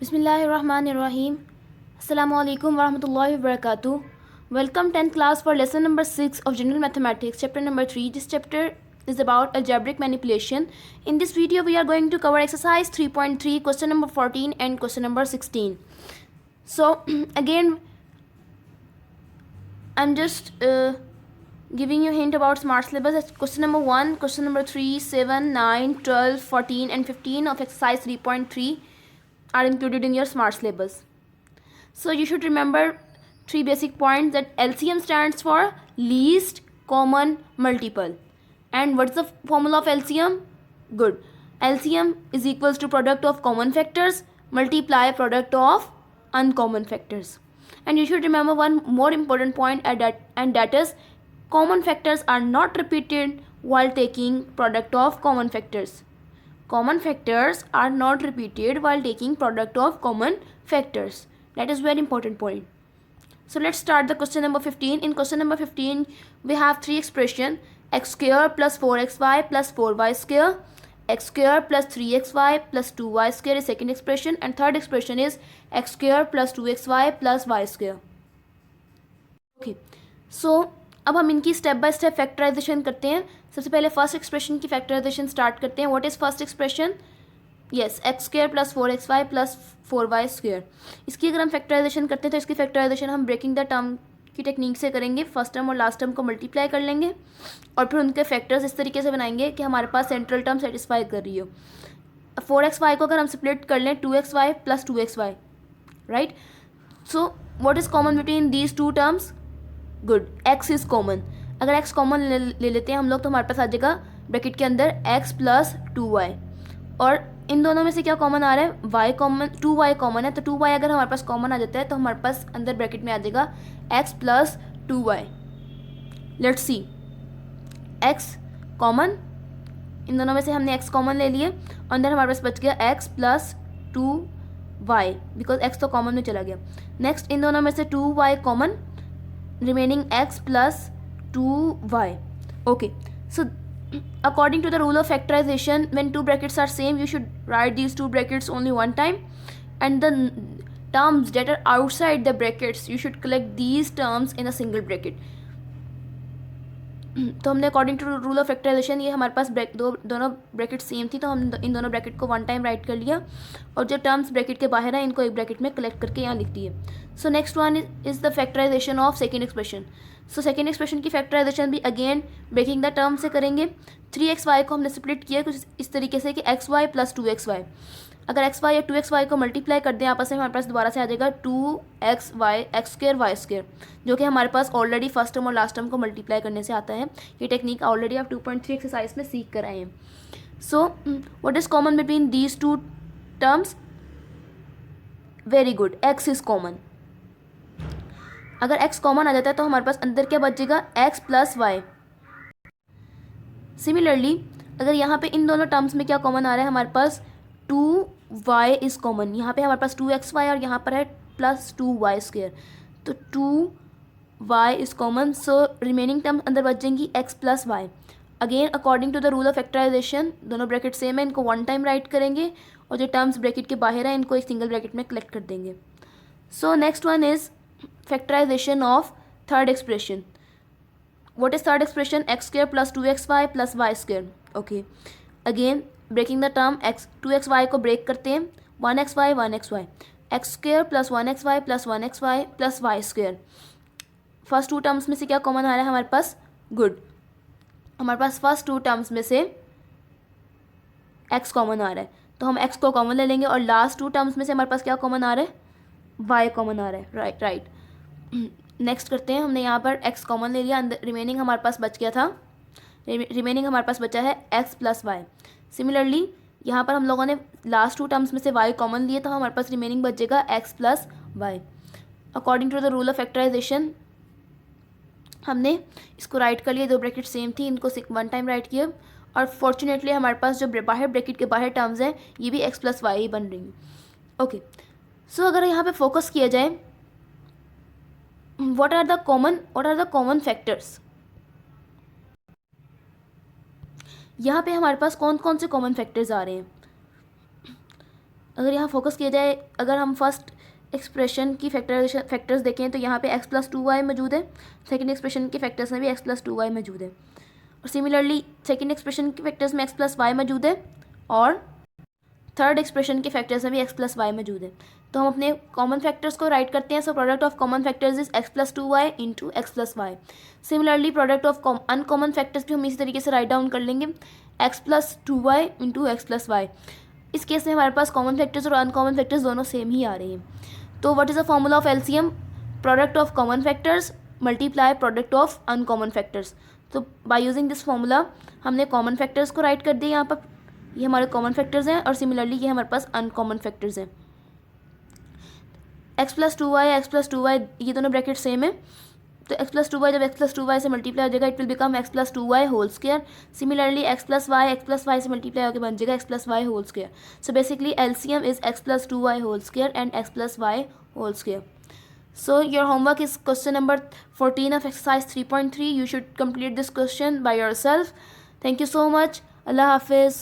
Bismillahirrahmanirrahim. Assalamu alaikum warahmatullahi wabarakatuh. Welcome 10th class for lesson number 6 of General Mathematics, chapter number 3. This chapter is about algebraic manipulation. In this video, we are going to cover exercise 3.3, question number 14 and question number 16. So, again, I'm just giving you a hint about smart syllabus. Question number 1, question number 3, 7, 9, 12, 14 and 15 of exercise 3.3 are included in your smart syllabus. So you should remember three basic points, that LCM stands for least common multiple. And what's the formula of LCM? Good. LCM is equals to product of common factors multiply product of uncommon factors. And you should remember one more important point, and that is common factors are not repeated while taking product of common factors. Common factors are not repeated while taking product of common factors. That is very important point. So let's start the question number 15. In question number 15, we have three expressions: x square plus 4xy plus 4y square, x square plus 3xy plus 2y square is second expression, and third expression is x square plus 2xy plus y square. Okay, so अब हम इनकी step by step factorisation करते हैं. सबसे पहले first expression की factorisation start करते हैं. What is first expression? Yes, x square plus 4xy plus 4y square. इसकी अगर हम फैक्टराइजेशन करते हैं तो इसकी फैक्टराइजेशन हम ब्रेकिंग द टर्म की टेक्निक से करेंगे. फर्स्ट टर्म और लास्ट टर्म को मल्टीप्लाई कर लेंगे और फिर उनके फैक्टर्स इस तरीके से बनाएंगे कि हमारे पास सेंट्रल टर्म सेटिस्फाई कर रही हो. 4xy को अगर हम स्प्लिट कर लें 2xy plus 2xy, right. So what is common between these two terms? Good, x is common. अगर x कॉमन ले लेते हैं हम लोग तो हमारे पास आ जाएगा ब्रैकेट के अंदर x प्लस 2y, और इन दोनों में से क्या कॉमन आ रहा है? y कॉमन, 2y कॉमन है, तो 2y अगर हमारे पास कॉमन आ जाता है तो हमारे पास अंदर ब्रैकेट में आ जाएगा x plus 2y. Let's see, x common, इन दोनों में से हमने x कॉमन ले लिए, अंदर हमारे पास बच गया x plus 2y because x तो कॉमन में चला गया. नेक्स्ट, इन दोनों में से 2y common, remaining x plus 2y. Okay, so according to the rule of factorization, when two brackets are same, you should write these two brackets only one time, and the terms that are outside the brackets, you should collect these terms in a single bracket. तो हमने according to rule of factorisation, ये हमारे पास दोनों bracket same थी तो हम इन दोनों bracket को वन टाइम राइट कर लिया, और जो टर्म्स ब्रैकेट के बाहर हैं इनको एक ब्रैकेट में कलेक्ट करके यहाँ लिख दिए. So next one is the factorisation of second expression. So second expression की फैक्टराइजेशन भी अगेन ब्रेकिंग द टर्म से करेंगे. 3xy को हमने स्प्लिट किया कुछ इस तरीके से कि xy प्लस 2xy. अगर xy या 2xy को मल्टीप्लाई कर दें आपस में, हमारे पास दोबारा से आ जाएगा 2xy x square Y square, जो कि हमारे पास ऑलरेडी फर्स्ट टर्म और लास्ट टर्म को मल्टीप्लाई करने से आता है. ये टेक्निक ऑलरेडी आप 2.3 एक्सरसाइज में सीख कर आए हैं. So what is common between these two terms? Very good, x is common. अगर x कॉमन आ जाता है तो हमारे पास अंदर क्या बचेगा? x plus y. सिमिलरली अगर यहाँ पे इन दोनों टर्म्स में क्या कॉमन आ रहा है? हमारे पास 2y इज कॉमन. यहाँ पे हमारे पास 2xy और यहाँ पर है प्लस 2y स्क्र, तो 2y is common. So remaining term अंदर बच जाएंगी x plus y. Again according to the rule of factorisation, दोनों ब्रैकेट सेम है, इनको वन टाइम राइट करेंगे और जो टर्म्स ब्रैकेट के बाहर है इनको एक सिंगल ब्रैकेट में कलेक्ट कर देंगे. So next one is factorisation of third expression. What is third expression? X square plus 2xy plus y square. Okay, again breaking the term, x 2xy को break करते हैं, 1xy 1xy, x square plus 1xy plus 1xy plus y square. First two terms में से क्या common आ रहा है हमारे पास? Good, हमारे पास फर्स्ट टू टर्म्स में से x कॉमन आ रहा है तो हम x को कॉमन ले लेंगे, और लास्ट टू टर्म्स में से हमारे पास क्या कॉमन आ रहा है? y कॉमन आ रहा है. राइट. नेक्स्ट करते हैं, हमने यहाँ पर x कॉमन ले लिया, अंदर रिमेनिंग हमारे पास बच गया था, रिमेनिंग हमारे पास बचा है x प्लस वाई. सिमिलरली यहाँ पर हम लोगों ने लास्ट टू टर्म्स में से y कॉमन लिए तो हमारे पास रिमेनिंग बचेगा x plus y. According to the rule of factorisation हमने इसको राइट कर लिया, दो ब्रैकेट सेम थी, इनको वन टाइम राइट किया, और फॉर्चुनेटली हमारे पास जो बाहर ब्रैकेट के बाहर टर्म्स हैं ये भी x प्लस वाई ही बन रही हैं. ओके, सो अगर यहाँ पे फोकस किया जाए, what are the common factors? यहाँ पे हमारे पास कौन कौन से कॉमन फैक्टर्स आ रहे हैं? अगर यहाँ फोकस किया जाए, अगर हम फर्स्ट एक्सप्रेशन की फैक्टर्स देखें तो यहाँ पे x प्लस 2y मौजूद है, सेकेंड एक्सप्रेशन के फैक्टर्स में भी x प्लस 2y मौजूद है, और सिमिलरली सेकेंड एक्सप्रेशन के फैक्टर्स में x प्लस वाई मौजूद है, और थर्ड एक्सप्रेशन के फैक्टर्स में भी x प्लस वाई मौजूद है। तो हम अपने कॉमन फैक्टर्स को राइट करते हैं। So product of common factors is x plus 2y into x plus y. Similarly product of uncommon factors भी हम इसी तरीके से राइट डाउन कर लेंगे, x plus 2y into x plus y. इस केस में हमारे पास कॉमन फैक्टर्स और अनकॉमन फैक्टर्स दोनों सेम ही आ रहे हैं। तो what is the formula of LCM? Product of common factors multiply product of uncommon factors. तो बाय यूजिंग दिस फॉर्मूला हमने कॉमन फैक्टर्स को राइट कर दिया यहाँ पर, ये हमारे कॉमन फैक्टर्स हैं, और सिमिलरली ये हमारे पास अनकॉमन फैक्टर्स हैं। x plus 2y x plus 2y ये दोनों ब्रैकेट सेम है, तो x प्लस 2y जब x प्लस 2y से मल्टीप्लाई हो जाएगा it will become x plus 2y whole square. Similarly x plus y से मल्टीप्लाई होकर बन जाएगा x plus y whole square. So basically LCM is x plus 2y whole square and x plus y whole square. So your homework is question number 14 of exercise 3.3. You should complete this question by yourself. Thank you so much. Allah Hafiz.